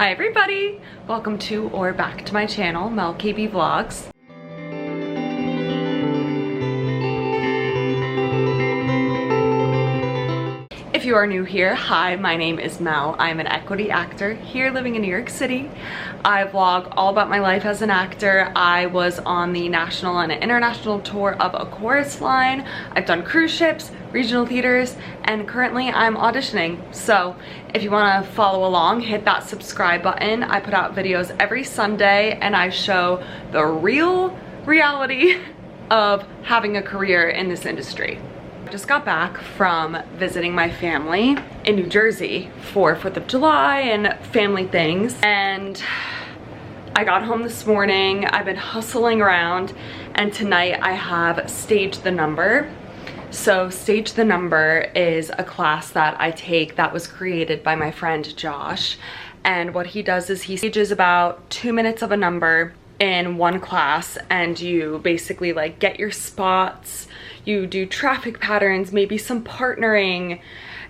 Hi everybody! Welcome to or back to my channel, MelCabeyVlogs. If you are new here, hi, my name is Mel. I'm an equity actor here living in New York City. I vlog all about my life as an actor. I was on the national and international tour of a chorus line. I've done cruise ships, regional theaters, and currently I'm auditioning. So if you want to follow along, hit that subscribe button. I put out videos every Sunday and I show the real reality of having a career in this industry. Just got back from visiting my family in New Jersey for 4th of July and family things, and I got home this morning. I've been hustling around, and tonight I have Stage the Number. So Stage the Number is a class that I take that was created by my friend Josh, and what he does is he stages about 2 minutes of a number in one class, and you basically like get your spots, you do traffic patterns, maybe some partnering,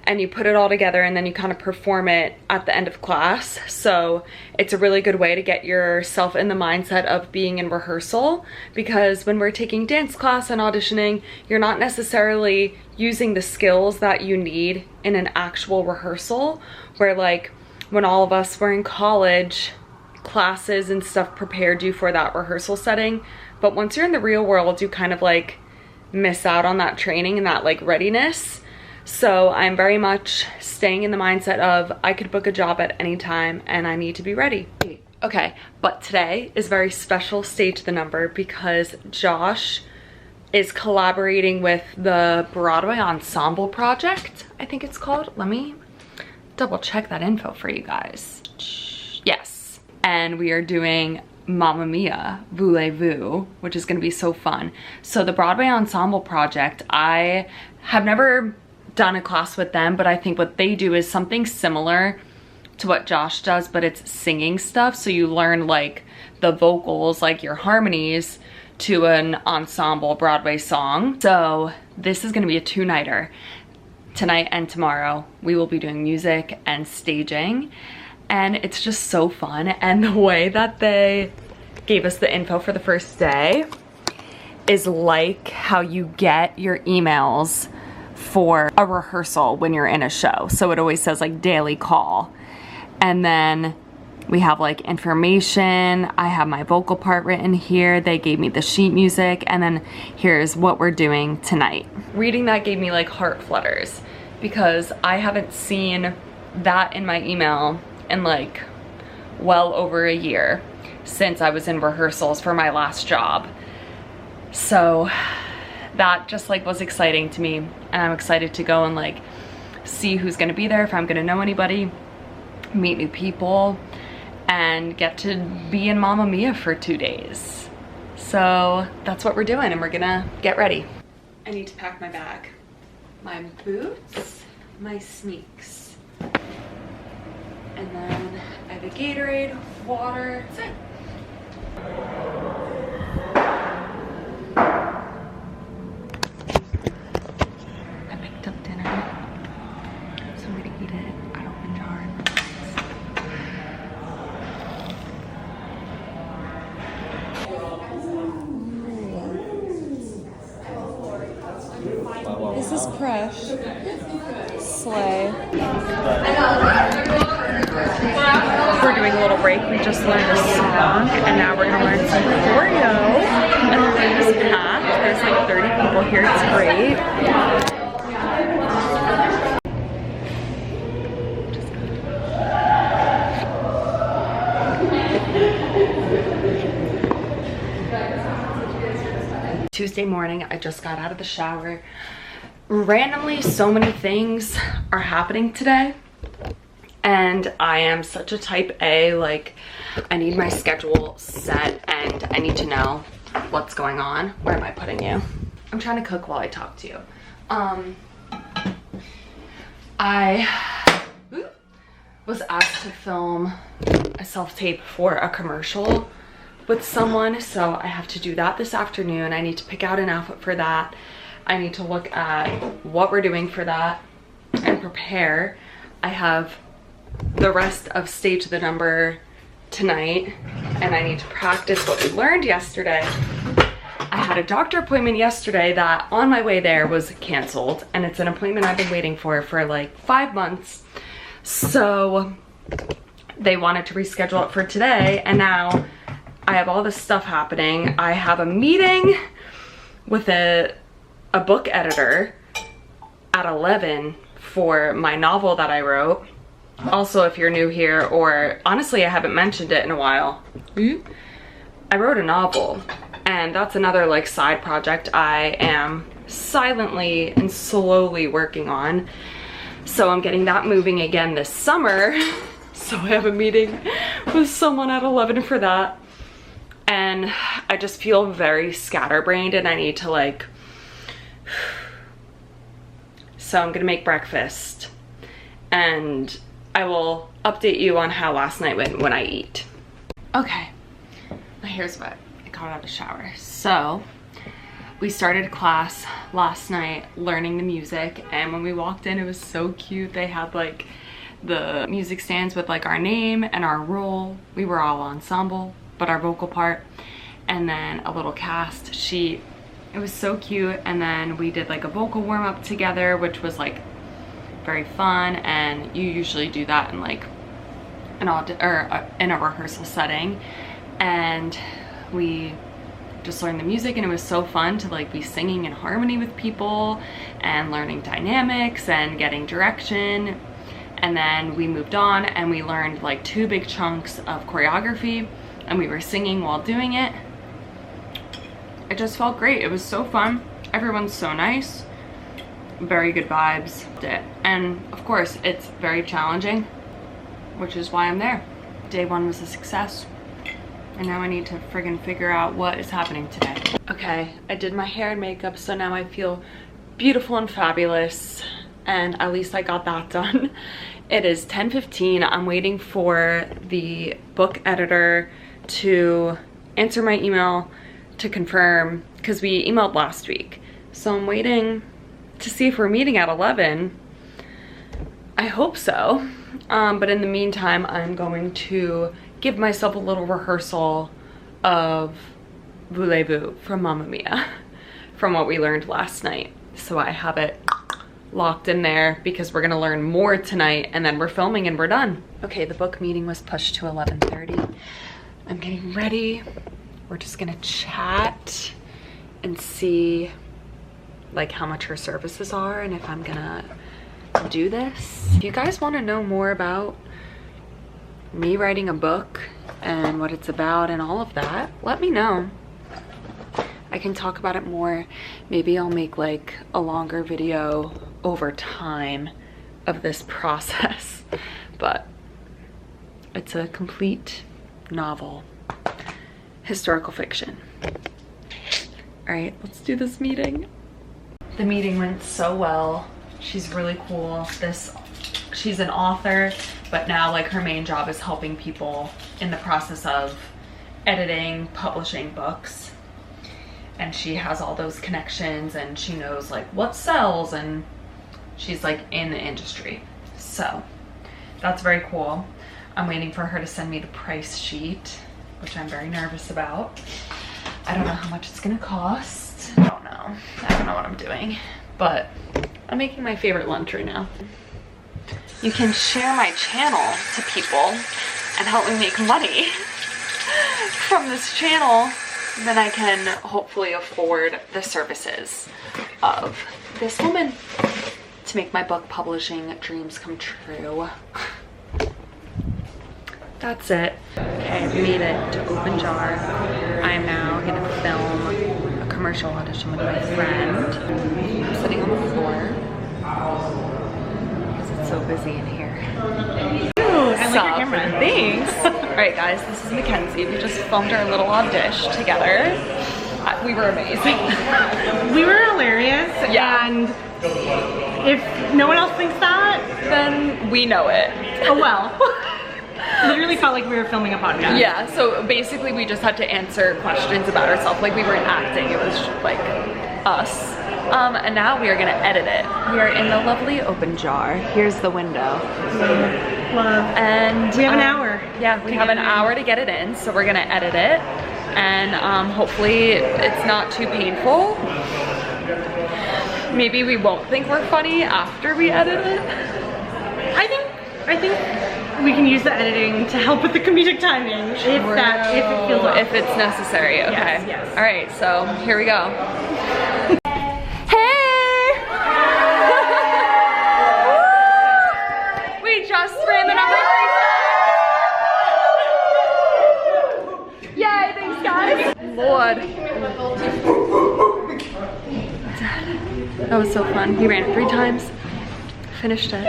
and you put it all together and then you kind of perform it at the end of class. So it's a really good way to get yourself in the mindset of being in rehearsal, because when we're taking dance class and auditioning, you're not necessarily using the skills that you need in an actual rehearsal, where like when all of us were in college, classes and stuff prepared you for that rehearsal setting, but once you're in the real world, you kind of like miss out on that training and that like readiness. So I'm very much staying in the mindset of I could book a job at any time and I need to be ready. Okay, but today is very special Stage the Number because Josh is collaborating with the Broadway Ensemble Project, I think it's called. Let me double check that info for you guys. Yes. And we are doing Mamma Mia, Voulez-Vous, which is gonna be so fun. So the Broadway Ensemble Project, I have never done a class with them, but I think what they do is something similar to what Josh does, but it's singing stuff. So you learn like the vocals, like your harmonies to an ensemble Broadway song. So this is gonna be a two-nighter. Tonight and tomorrow, we will be doing music and staging. And it's just so fun. And the way that they gave us the info for the first day is like how you get your emails for a rehearsal when you're in a show. So it always says like daily call. And then we have like information. I have my vocal part written here. They gave me the sheet music. And then here's what we're doing tonight. Reading that gave me like heart flutters because I haven't seen that in my email in like well over a year since I was in rehearsals for my last job. So that just like was exciting to me, and I'm excited to go and like see who's gonna be there, if I'm gonna know anybody, meet new people, and get to be in Mamma Mia for 2 days. So that's what we're doing, and we're gonna get ready. I need to pack my bag. My boots, my sneaks, and then I have a Gatorade, water, that's it. I picked up dinner, so I'm gonna eat it out of the jar. This is fresh. Slay. We're doing a little break. We just learned a song, and now we're gonna learn some choreo. And the room is packed. There's like 30 people here. It's great. Tuesday morning, I just got out of the shower. Randomly, so many things are happening today. And I am such a type A, like I need my schedule set and I need to know what's going on. Where am I putting you? I'm trying to cook while I talk to you. I was asked to film a self-tape for a commercial with someone, so I have to do that this afternoon. I need to pick out an outfit for that. I need to look at what we're doing for that and prepare. I have the rest of Stage the Number tonight, and I need to practice what we learned yesterday. I had a doctor appointment yesterday that on my way there was canceled, and it's an appointment I've been waiting for like 5 months. So they wanted to reschedule it for today, and now I have all this stuff happening. I have a meeting with a book editor at 11 for my novel that I wrote. Also, if you're new here, or honestly I haven't mentioned it in a while, I wrote a novel, and that's another like side project I am silently and slowly working on. So I'm getting that moving again this summer. So I have a meeting with someone at 11 for that. And I just feel very scatterbrained, and I need to like, so I'm gonna make breakfast, and I will update you on how last night went when I eat. Okay, here's what I got out of the shower. So we started class last night learning the music, and when we walked in, it was so cute. They had like the music stands with like our name and our role. We were all ensemble, but our vocal part, and then a little cast sheet. It was so cute. And then we did like a vocal warm-up together, which was like very fun, and you usually do that in like an in a rehearsal setting. And we just learned the music, and it was so fun to like be singing in harmony with people and learning dynamics and getting direction. And then we moved on and we learned like 2 big chunks of choreography, and we were singing while doing it. It just felt great. It was so fun. Everyone's so nice. Very good vibes. And of course, it's very challenging, which is why I'm there. Day 1 was a success, and now I need to friggin' figure out what is happening today. Okay, I did my hair and makeup, so now I feel beautiful and fabulous, and at least I got that done. It is 10:15. I'm waiting for the book editor to answer my email to confirm, because we emailed last week. So I'm waiting to see if we're meeting at 11. I hope so. But in the meantime, I'm going to give myself a little rehearsal of Voulez-Vous from Mamma Mia, from what we learned last night. So I have it locked in there, because we're gonna learn more tonight, and then we're filming and we're done. Okay, the book meeting was pushed to 11:30. I'm getting ready. We're just gonna chat and see like how much her services are and if I'm gonna do this. If you guys want to know more about me writing a book and what it's about and all of that, let me know. I can talk about it more. Maybe I'll make like a longer video over time of this process, but it's a complete novel, historical fiction. All right, let's do this meeting. The meeting went so well. She's really cool. She's an author, but now like her main job is helping people in the process of editing, publishing books. And she has all those connections, and she knows like what sells, and she's like in the industry. So that's very cool. I'm waiting for her to send me the price sheet, which I'm very nervous about. I don't know how much it's gonna cost. I don't know what I'm doing, but I'm making my favorite lunch right now. You can share my channel to people and help me make money from this channel. Then I can hopefully afford the services of this woman to make my book publishing dreams come true. That's it. Okay, I've made it to Open Jar. I am now gonna film a commercial audition with my friend. I'm sitting on the floor because it's so busy in here. Ooh, I like your camera. Thanks. Alright guys, this is Mackenzie. We just filmed our little audition together. We were amazing. We were hilarious, yeah. And if no one else thinks that, then we know it. Oh well. Literally felt like we were filming a podcast. Yeah, so basically we just had to answer questions about ourselves. Like we weren't acting, it was like us. And now we are gonna edit it. We are in the lovely Open Jar. Here's the window. Love. And we have an hour. Yeah, we have an hour to get it in, so we're gonna edit it, and hopefully it's not too painful. Maybe we won't think we're funny after we edit it. I think we can use the editing to help with the comedic timing if it feels off. If it's necessary, okay. Yes, yes. All right, so here we go. Hey! We just ran the number 3 times. Yay, thanks guys. Lord. That was so fun. We ran it 3 times, finished it.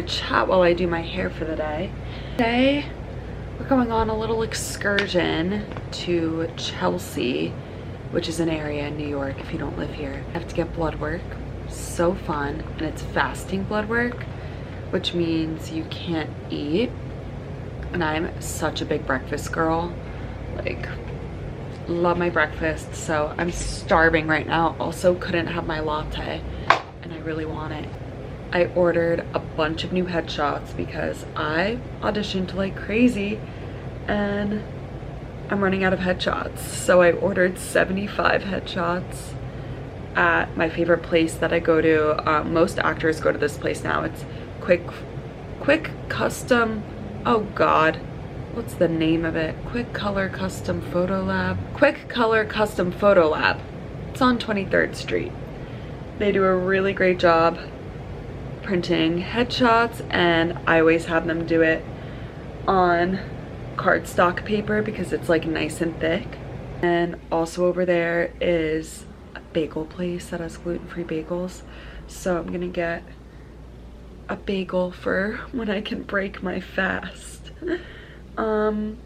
Chat while I do my hair for the day. Today we're going on a little excursion to Chelsea, which is an area in New York if you don't live here. I have to get blood work. So fun, and it's fasting blood work, which means you can't eat. And I'm such a big breakfast girl, like love my breakfast, so I'm starving right now. Also couldn't have my latte and I really want it. I ordered a bunch of new headshots because I auditioned like crazy and I'm running out of headshots. So I ordered 75 headshots at my favorite place that I go to. Most actors go to this place now. It's Quick Custom, oh God, what's the name of it? Quick Color Custom Photo Lab. Quick Color Custom Photo Lab. It's on 23rd Street. They do a really great job printing headshots, and I always have them do it on cardstock paper because it's like nice and thick. And also over there is a bagel place that has gluten-free bagels, so I'm gonna get a bagel for when I can break my fast. And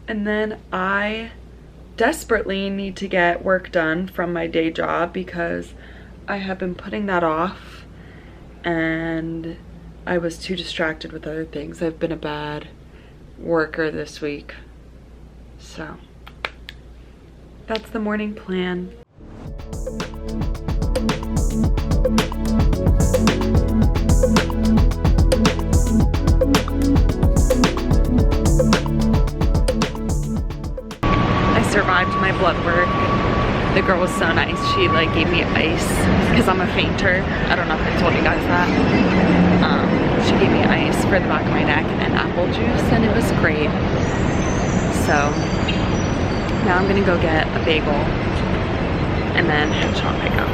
then I desperately need to get work done from my day job because I have been putting that off and I was too distracted with other things. I've been a bad worker this week. So that's the morning plan. arrived my blood work. The girl was so nice. She like gave me ice because I'm a fainter. I don't know if I told you guys that. She gave me ice for the back of my neck and apple juice, and it was great. So now I'm gonna go get a bagel and then head shopping up.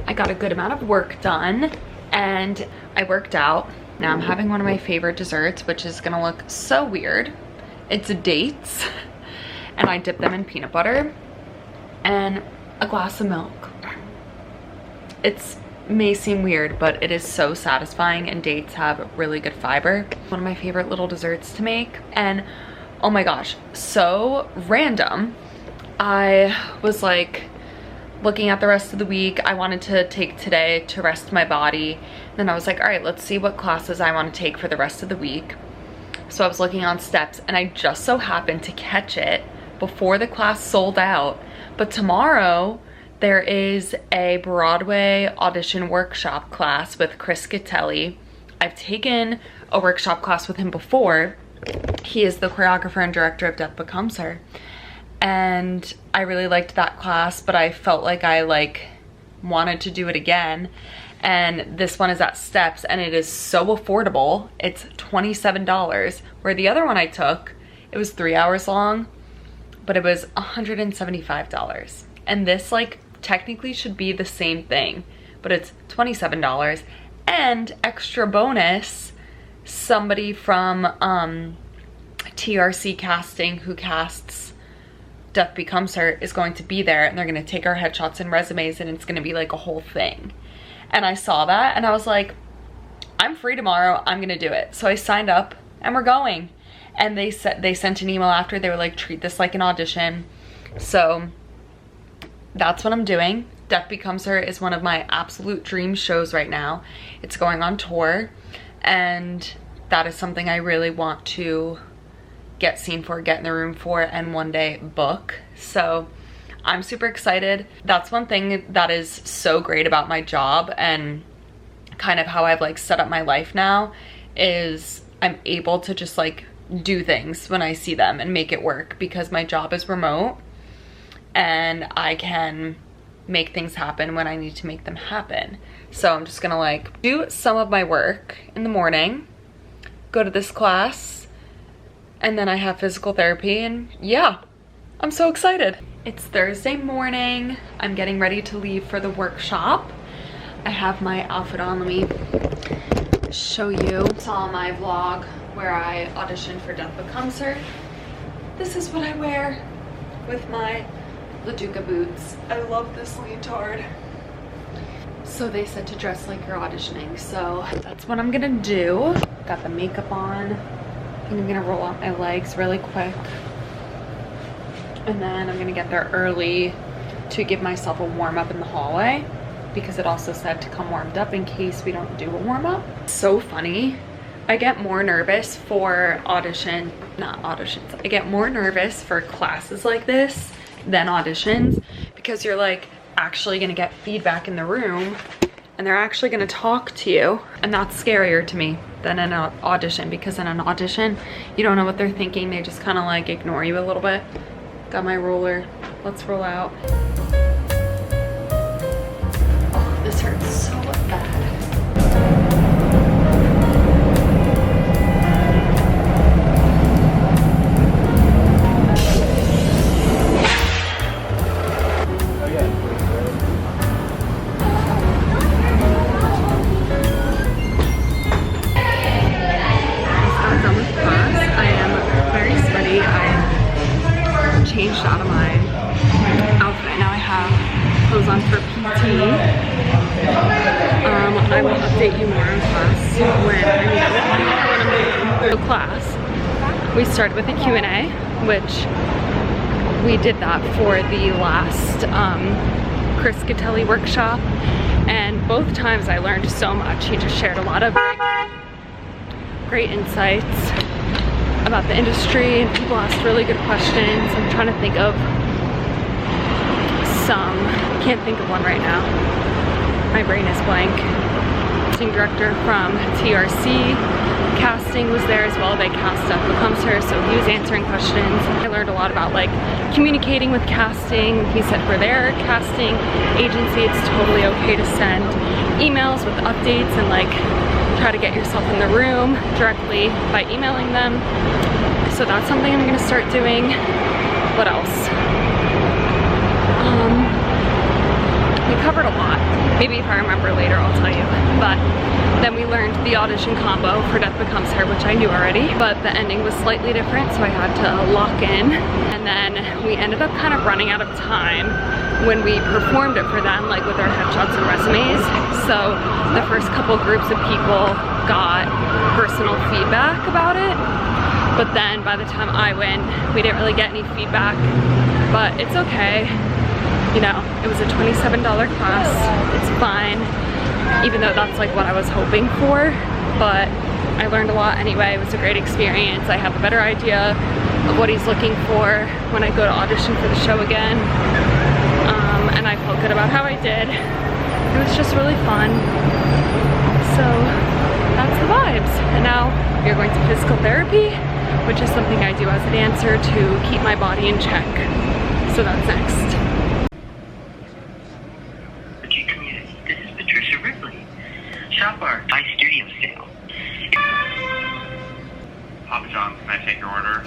I got a good amount of work done and I worked out. Now I'm having one of my favorite desserts, which is gonna look so weird. It's dates and I dip them in peanut butter and a glass of milk. It may seem weird, but it is so satisfying, and dates have really good fiber. One of my favorite little desserts to make. And oh my gosh, so random. I was like looking at the rest of the week. I wanted to take today to rest my body. Then I was like, all right, let's see what classes I want to take for the rest of the week. So I was looking on Steps and I just so happened to catch it before the class sold out. But tomorrow there is a Broadway audition workshop class with Chris Gattelli. I've taken a workshop class with him before. He is the choreographer and director of Death Becomes Her. And I really liked that class, but I felt like I wanted to do it again. And this one is at Steps and it is so affordable. It's $27, where the other one I took, it was 3 hours long, but it was $175. And this technically should be the same thing, but it's $27. And extra bonus, somebody from TRC casting who casts Death Becomes Her is going to be there, and they're gonna take our headshots and resumes, and it's gonna be like a whole thing. And I saw that and I was like, I'm free tomorrow, I'm gonna do it. So I signed up and we're going. And they sent an email after. They were like, treat this like an audition. So that's what I'm doing. Death Becomes Her is one of my absolute dream shows right now. It's going on tour, and that is something I really want to get seen for, get in the room for, and one day book. So I'm super excited. That's one thing that is so great about my job and kind of how I've set up my life now, is I'm able to just do things when I see them and make it work, because my job is remote and I can make things happen when I need to make them happen. So I'm just gonna do some of my work in the morning, go to this class, and then I have physical therapy, and yeah, I'm so excited. It's Thursday morning. I'm getting ready to leave for the workshop. I have my outfit on. Let me show you. Saw my vlog where I auditioned for Death Becomes Her. This is what I wear with my LaDuca boots. I love this leotard. So they said to dress like you're auditioning, so that's what I'm gonna do. Got the makeup on. I'm gonna roll out my legs really quick, and then I'm gonna get there early to give myself a warm-up in the hallway, because it also said to come warmed up in case we don't do a warm-up. So funny. I get more nervous for I get more nervous for classes like this than auditions, because you're actually gonna get feedback in the room and they're actually gonna talk to you, and that's scarier to me than an audition, because in an audition you don't know what they're thinking. They just kind of ignore you a little bit. Got my roller. Let's roll out. Oh, this hurts so bad. Changed out of my outfit. Now I have clothes on for PT. I will update you more in class when I meet up with you. So class, we started with a Q&A, which we did that for the last Chris Gattelli workshop, and both times I learned so much. He just shared a lot of great insights about the industry, and people asked really good questions. I'm trying to think of some, can't think of one right now. My brain is blank. Casting director from TRC casting was there as well. They cast Death Becomes Her, so he was answering questions. I learned a lot about like communicating with casting. He said for their casting agency, it's totally okay to send emails with updates and like try to get yourself in the room directly by emailing them. So that's something I'm gonna start doing. What else? We covered a lot. Maybe if I remember later, I'll tell you. But then we learned the audition combo for Death Becomes Her, which I knew already, but the ending was slightly different, so I had to lock in. And then we ended up kind of running out of time when we performed it for them, like with our headshots and resumes. So the first couple groups of people got personal feedback about it, but then by the time I went, we didn't really get any feedback, but it's okay. You know, it was a $27 class, it's fine, even though that's like what I was hoping for, but I learned a lot anyway. It was a great experience. I have a better idea of what he's looking for when I go to audition for the show again, and I felt good about how I did. It was just really fun, so that's the vibes. And now we are going to physical therapy, which is something I do as a dancer to keep my body in check, so that's next. Shop our high studio sale. Papa John's, can I take your order?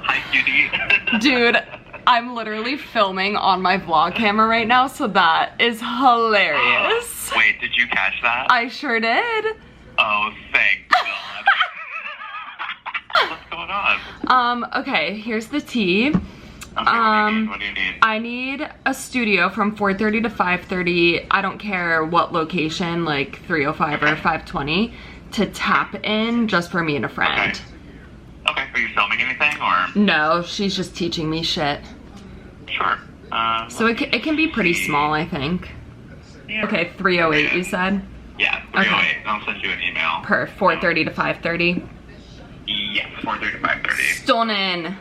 Hi, cutie. Dude, I'm literally filming on my vlog camera right now, so that is hilarious. Wait, did you catch that? I sure did. Oh, thank God. What's going on? Okay, here's the tea. Okay, what do you need? I need a studio from 4:30 to 5:30. I don't care what location, like 305 or 520, to tap in just for me and a friend. Okay, are you filming anything or? No, she's just teaching me shit. Sure. So it can be pretty small, I think. Yeah. Okay, 308 you said? Yeah, 308. Okay. I'll send you an email. Per 4:30 to 5:30? Yes, 4:30 to 5:30. Stunning.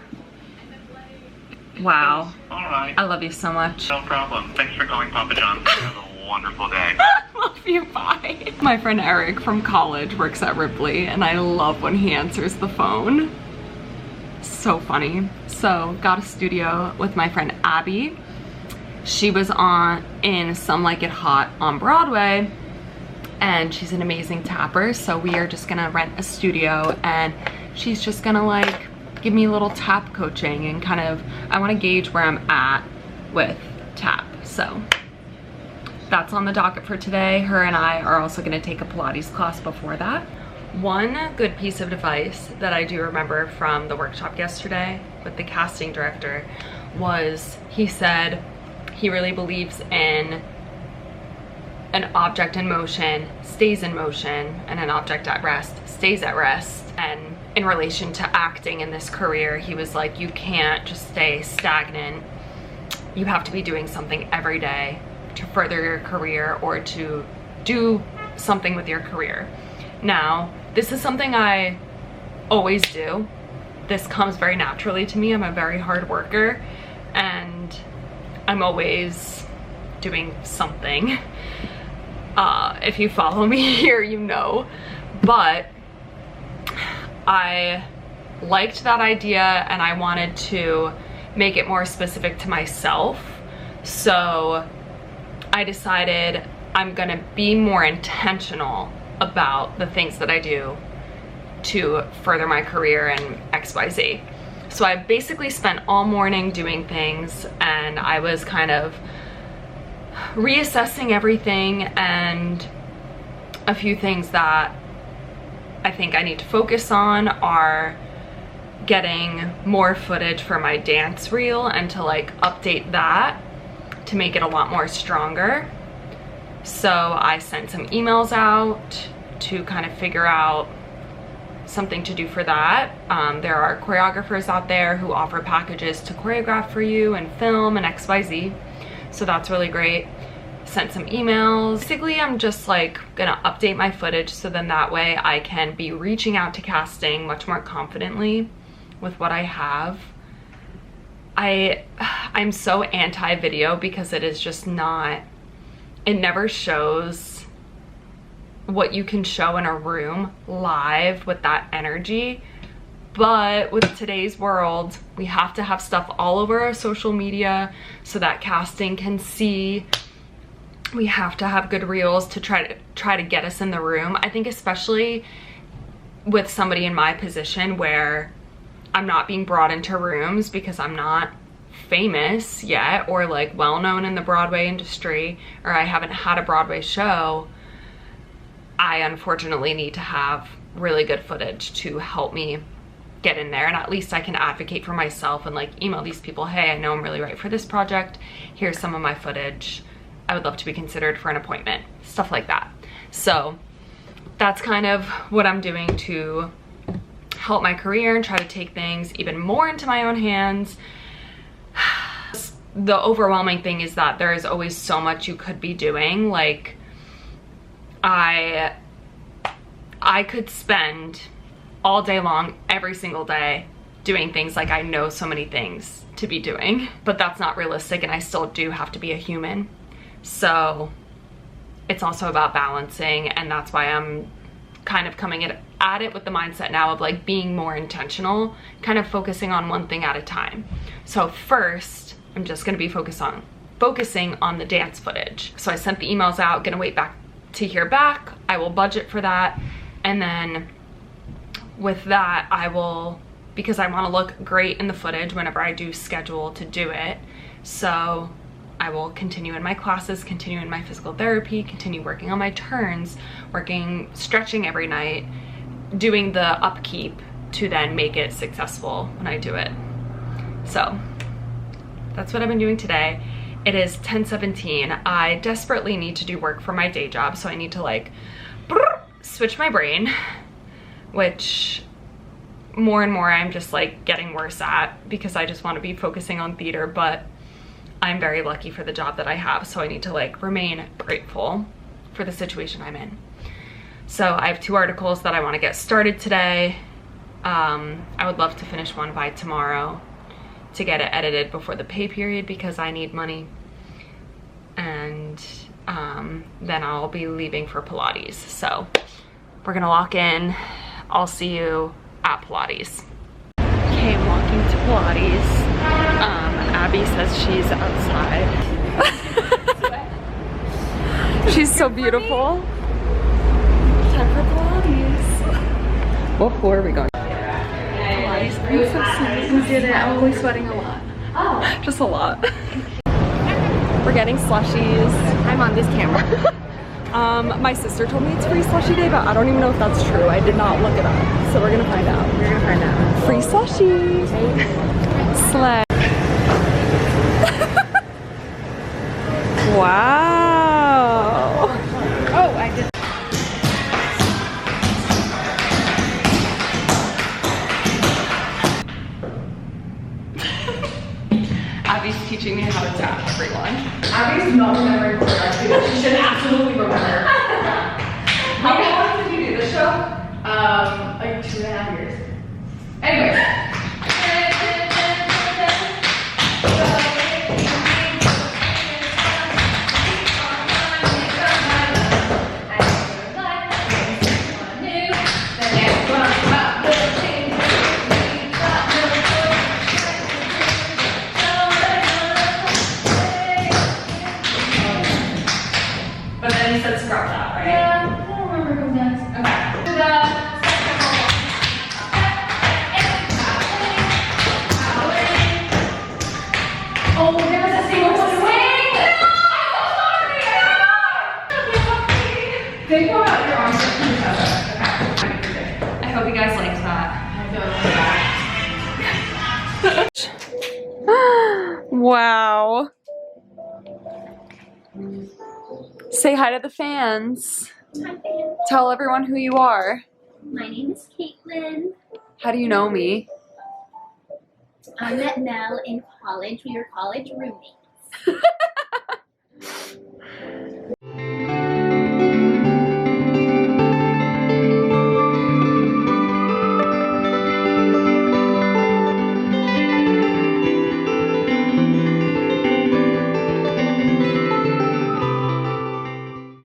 Wow. All right. I love you so much. No problem. Thanks for calling Papa John's. Have a wonderful day. Love you, bye. My friend Eric from college works at Ripley, and I love when he answers the phone. So funny. So, got a studio with my friend Abby. She was in Some Like It Hot on Broadway, and she's an amazing tapper, so we are just gonna rent a studio, and she's just gonna like give me a little tap coaching and kind of, I want to gauge where I'm at with tap. So that's on the docket for today. Her and I are also going to take a Pilates class before that. One good piece of advice that I do remember from the workshop yesterday with the casting director was, he said he really believes in an object in motion stays in motion and an object at rest stays at rest. And in relation to acting in this career, he was like, you can't just stay stagnant. You have to be doing something every day to further your career or to do something with your career. Now, this is something I always do. This comes very naturally to me. I'm a very hard worker and I'm always doing something. If you follow me here, you know. But I liked that idea and I wanted to make it more specific to myself. So I decided I'm gonna be more intentional about the things that I do to further my career in XYZ. So I basically spent all morning doing things, and I was kind of reassessing everything, and a few things that I think I need to focus on are getting more footage for my dance reel and to like update that to make it a lot more stronger. So I sent some emails out to kind of figure out something to do for that. There are choreographers out there who offer packages to choreograph for you and film and XYZ. So that's really great. Sent some emails. Basically, I'm just like gonna update my footage so then that way I can be reaching out to casting much more confidently with what I have. I'm so anti-video because it is just not, it never shows what you can show in a room live with that energy. But with today's world, we have to have stuff all over our social media so that casting can see. We have to have good reels to try to get us in the room. I think especially with somebody in my position where I'm not being brought into rooms because I'm not famous yet or like well known in the Broadway industry, or I haven't had a Broadway show, I unfortunately need to have really good footage to help me get in there, and at least I can advocate for myself and like email these people, hey, I know I'm really right for this project, here's some of my footage, I would love to be considered for an appointment, stuff like that. So that's kind of what I'm doing to help my career and try to take things even more into my own hands. The overwhelming thing is that there is always so much you could be doing. Like I could spend all day long every single day doing things, like I know so many things to be doing, but that's not realistic, and I still do have to be a human. So it's also about balancing, and that's why I'm kind of coming at it with the mindset now of like being more intentional, kind of focusing on one thing at a time. So first, I'm just gonna be focusing on the dance footage. So I sent the emails out, gonna wait back to hear back. I will budget for that, and then with that I will, because I want to look great in the footage whenever I do schedule to do it, so I will continue in my classes, continue in my physical therapy, continue working on my turns, stretching every night, doing the upkeep to then make it successful when I do it. So that's what I've been doing today. It is 10:17. I desperately need to do work for my day job, so I need to like switch my brain, which more and more I'm just like getting worse at because I just want to be focusing on theater, but I'm very lucky for the job that I have, so I need to like remain grateful for the situation I'm in. So I have 2 articles that I want to get started today. I would love to finish one by tomorrow to get it edited before the pay period because I need money, and then I'll be leaving for Pilates. So we're gonna lock in. I'll see you at Pilates. Okay, I'm walking to Pilates. Abby says she's outside. She's so beautiful. Time for Pilates. What floor are we going? Pilates princesses. We did it. I'm only sweating a lot. Oh. Just a lot. We're getting slushies. I'm on this camera. My sister told me it's free slushie day, but I don't even know if that's true. I did not look it up. So we're gonna find out. We're gonna find out. Free slushie. Slay. Wow. Oh, I did. Abby's teaching me how to tap everyone. Abby's not remembering choreography, but she should absolutely remember. How long did you do this show? Like 2.5 years. Anyway. But then you said scrub that, right? Yeah, I don't remember who next. Okay. Oh, there was a single one swing! Think about your arms to each other. Okay. I hope you guys liked that. Wow. Say hi to the fans. Tell everyone who you are. My name is Caitlin. How do you know me? I met Mel in college. We were college roommates.